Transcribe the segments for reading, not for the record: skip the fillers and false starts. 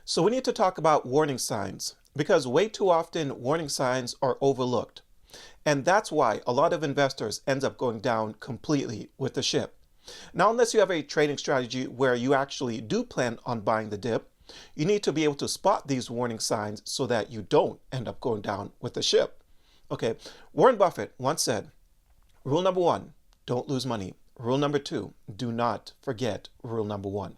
So we need to talk about warning signs because way too often warning signs are overlooked. And that's why a lot of investors end up going down completely with the ship. Now, unless you have a trading strategy where you actually do plan on buying the dip, you need to be able to spot these warning signs so that you don't end up going down with the ship. Okay, Warren Buffett once said, rule number one, don't lose money. Rule number two, do not forget rule number one.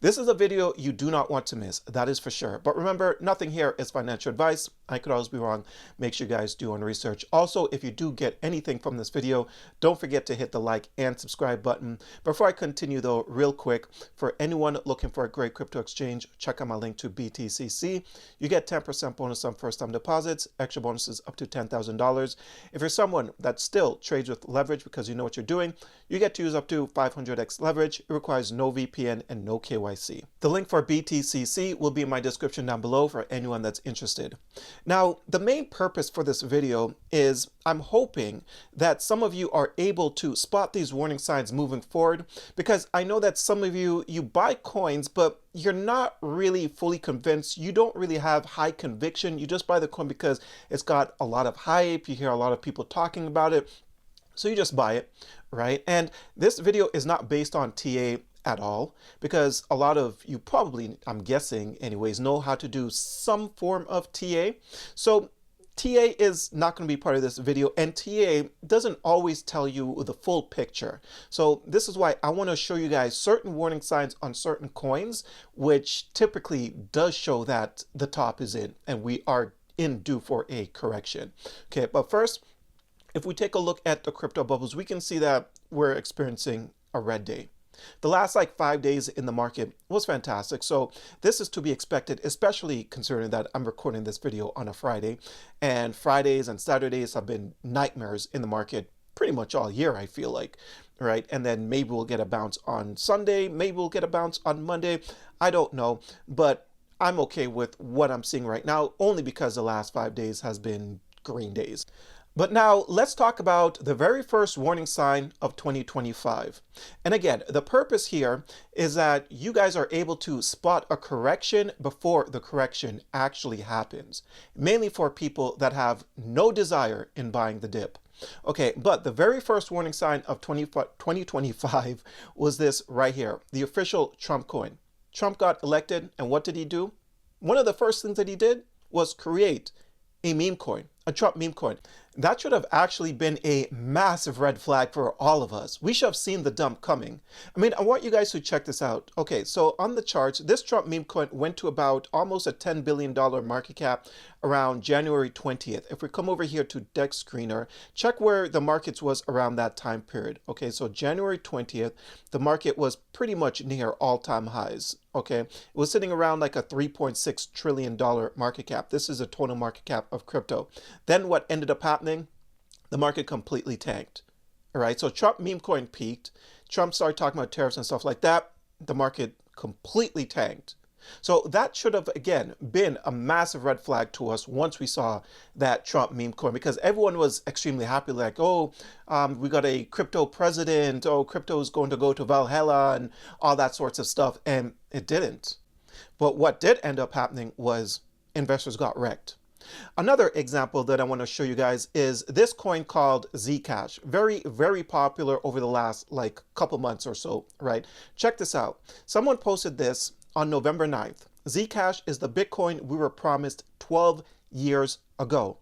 This is a video you do not want to miss, that is for sure. But remember, nothing here is financial advice. I could always be wrong. Make sure you guys do your own research. Also, if you do get anything from this video, don't forget to hit the like and subscribe button. Before I continue though, real quick, for anyone looking for a great crypto exchange, check out my link to BTCC. You get 10% bonus on first-time deposits, extra bonuses up to $10,000. If you're someone that still trades with leverage because you know what you're doing, you get to use up to 500x leverage. It requires no VPN and no KYC. The link for BTCC will be in my description down below for anyone that's interested. Now, the main purpose for this video is I'm hoping that some of you are able to spot these warning signs moving forward, because I know that some of you buy coins, but you're not really fully convinced. You don't really have high conviction. You just buy the coin because it's got a lot of hype. You hear a lot of people talking about it. So you just buy it, right? And this video is not based on TA at all, because a lot of you probably, I'm guessing anyways, know how to do some form of TA. So TA is not going to be part of this video, and TA doesn't always tell you the full picture. So this is why I want to show you guys certain warning signs on certain coins, which typically does show that the top is in and we are due for a correction. Okay, but first, if we take a look at the crypto bubbles, we can see that we're experiencing a red day. The last 5 days in the market was fantastic. So this is to be expected, especially considering that I'm recording this video on a Friday, and Fridays and Saturdays have been nightmares in the market pretty much all year, I feel like, right? And then maybe we'll get a bounce on Sunday, maybe we'll get a bounce on Monday. I don't know, but I'm okay with what I'm seeing right now, only because the last 5 days has been green days. But now let's talk about the very first warning sign of 2025. And again, the purpose here is that you guys are able to spot a correction before the correction actually happens, mainly for people that have no desire in buying the dip. Okay, but the very first warning sign of 2025 was this right here, the official Trump coin. Trump got elected, and what did he do? One of the first things that he did was create a meme coin, a Trump meme coin. That should have actually been a massive red flag for all of us. We should have seen the dump coming. I mean, I want you guys to check this out. Okay, so on the charts, this Trump meme coin went to about almost a $10 billion market cap around January 20th. If we come over here to Dex Screener, check where the markets was around that time period. Okay, so January 20th, the market was pretty much near all-time highs. Okay, it was sitting around like a $3.6 trillion market cap. This is a total market cap of crypto. Then what ended up happening? The market completely tanked. All right, so Trump meme coin peaked. Trump started talking about tariffs and stuff like that. The market completely tanked. So that should have, again, been a massive red flag to us once we saw that Trump meme coin, because everyone was extremely happy, like, oh, we got a crypto president, oh, crypto is going to go to Valhalla and all that sorts of stuff, and it didn't. But what did end up happening was investors got wrecked. Another example that I want to show you guys is this coin called Zcash. Very, very popular over the last couple months or so, right? Check this out. Someone posted this on November 9th. Zcash is the Bitcoin we were promised 12 years ago.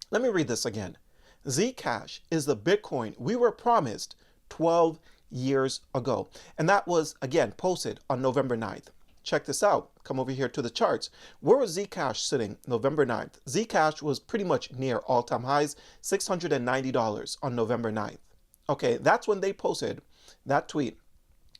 Let me read this again. Zcash is the Bitcoin we were promised 12 years ago. And that was, again, posted on November 9th. Check this out. Come over here to the charts. Where was Zcash sitting November 9th? Zcash was pretty much near all-time highs, $690 on November 9th. Okay, that's when they posted that tweet,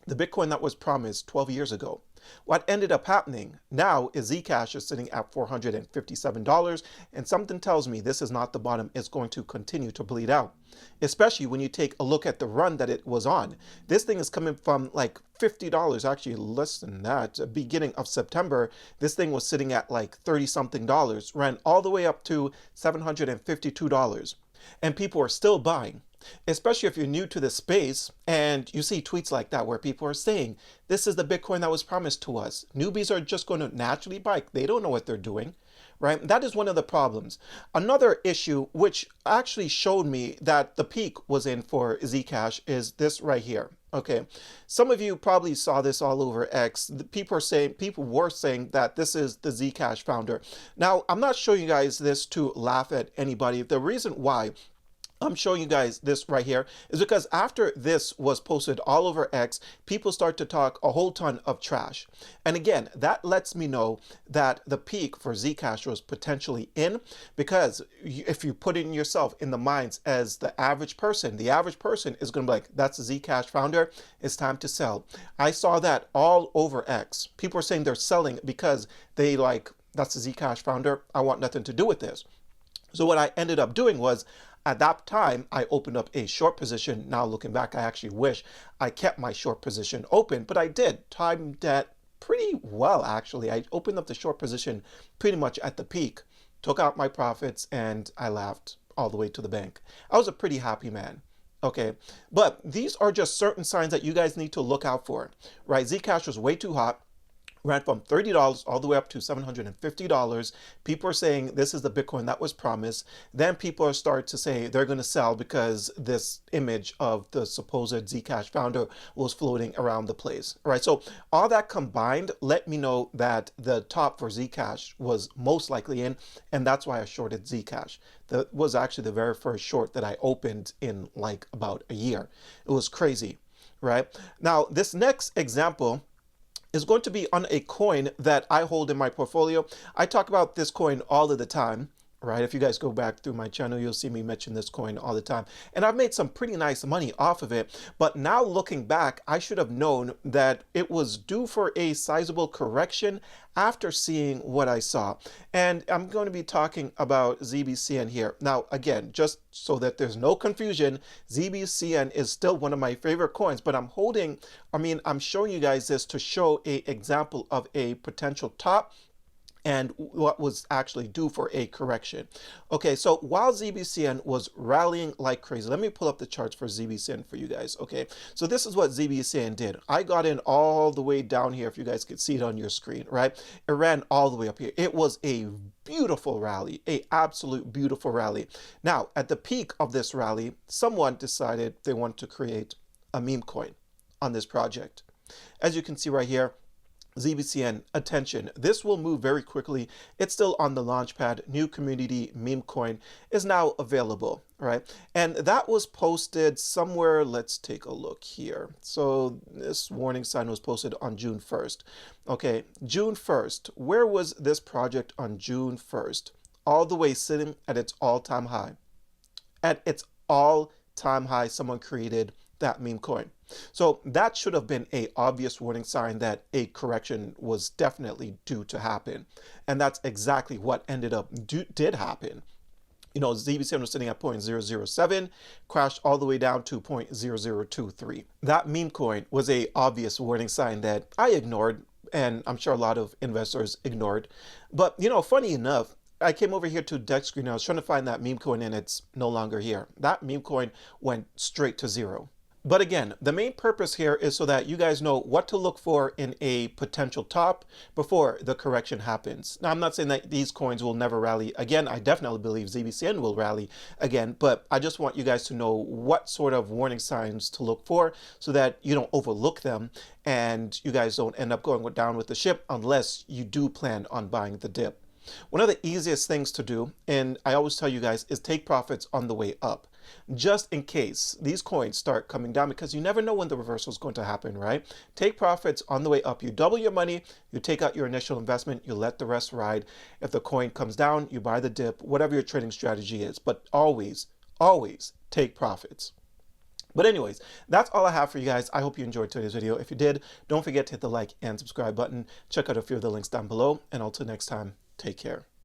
the Bitcoin that was promised 12 years ago. What ended up happening now is Zcash is sitting at $457, and something tells me this is not the bottom. It's going to continue to bleed out, especially when you take a look at the run that it was on. This thing is coming from like $50, actually less than that. Beginning of September, this thing was sitting at like 30 something dollars, ran all the way up to $752. and people are still buying. Especially if you're new to the space and you see tweets like that where people are saying, this is the Bitcoin that was promised to us. Newbies are just going to naturally buy. They don't know what they're doing, right? That is one of the problems. Another issue, which actually showed me that the peak was in for Zcash, is this right here. Okay, some of you probably saw this all over X. People were saying that this is the Zcash founder. Now, I'm not showing you guys this to laugh at anybody. The reason why I'm showing you guys this right here is because after this was posted all over X, people start to talk a whole ton of trash. And again, that lets me know that the peak for Zcash was potentially in, because if you put in yourself in the minds as the average person is going to be like, that's the Zcash founder, it's time to sell. I saw that all over X. People are saying they're selling because they like, that's the Zcash founder, I want nothing to do with this. So what I ended up doing was, at that time, I opened up a short position. Now looking back, I actually wish I kept my short position open, but I did. Timed that pretty well, actually. I opened up the short position pretty much at the peak, took out my profits, and I laughed all the way to the bank. I was a pretty happy man. Okay, but these are just certain signs that you guys need to look out for, right? Zcash was way too hot. Ran from $30 all the way up to $750. People are saying this is the Bitcoin that was promised. Then people are starting to say they're going to sell because this image of the supposed Zcash founder was floating around the place. All right, so all that combined let me know that the top for Zcash was most likely in, and that's why I shorted Zcash. That was actually the very first short that I opened in like about a year. It was crazy, right? Now, this next example is going to be on a coin that I hold in my portfolio. I talk about this coin all of the time, right? If you guys go back through my channel, you'll see me mention this coin all the time. And I've made some pretty nice money off of it. But now looking back, I should have known that it was due for a sizable correction after seeing what I saw. And I'm going to be talking about ZBCN here. Now, again, just so that there's no confusion, ZBCN is still one of my favorite coins, but I'm showing you guys this to show an example of a potential top and what was actually due for a correction. Okay, so while ZBCN was rallying like crazy, let me pull up the charts for ZBCN for you guys. Okay, so this is what ZBCN did. I got in all the way down here, if you guys could see it on your screen, right? It ran all the way up here. It was a beautiful rally, a absolute beautiful rally. Now, at the peak of this rally, someone decided they wanted to create a meme coin on this project. As you can see right here, ZBCN, attention, this will move very quickly. It's still on the launchpad. New community meme coin is now available, right? And that was posted somewhere. Let's take a look here. So this warning sign was posted on June 1st. Okay, June 1st. Where was this project on June 1st? All the way sitting at its all-time high. At its all-time high, someone created that meme coin. So that should have been an obvious warning sign that a correction was definitely due to happen. And that's exactly what ended up did happen. You know, ZBCN was sitting at 0.007, crashed all the way down to 0.0023. That meme coin was a obvious warning sign that I ignored, and I'm sure a lot of investors ignored. But, you know, funny enough, I came over here to Deck Screen. I was trying to find that meme coin, and it's no longer here. That meme coin went straight to zero. But again, the main purpose here is so that you guys know what to look for in a potential top before the correction happens. Now, I'm not saying that these coins will never rally again. I definitely believe ZBCN will rally again, but I just want you guys to know what sort of warning signs to look for so that you don't overlook them and you guys don't end up going down with the ship unless you do plan on buying the dip. One of the easiest things to do, and I always tell you guys, is take profits on the way up. Just in case these coins start coming down, because you never know when the reversal is going to happen, right? Take profits on the way up. You double your money, you take out your initial investment, you let the rest ride. If the coin comes down, you buy the dip, whatever your trading strategy is. But always, always take profits. But anyways, that's all I have for you guys. I hope you enjoyed today's video. If you did, don't forget to hit the like and subscribe button. Check out a few of the links down below. And until next time, take care.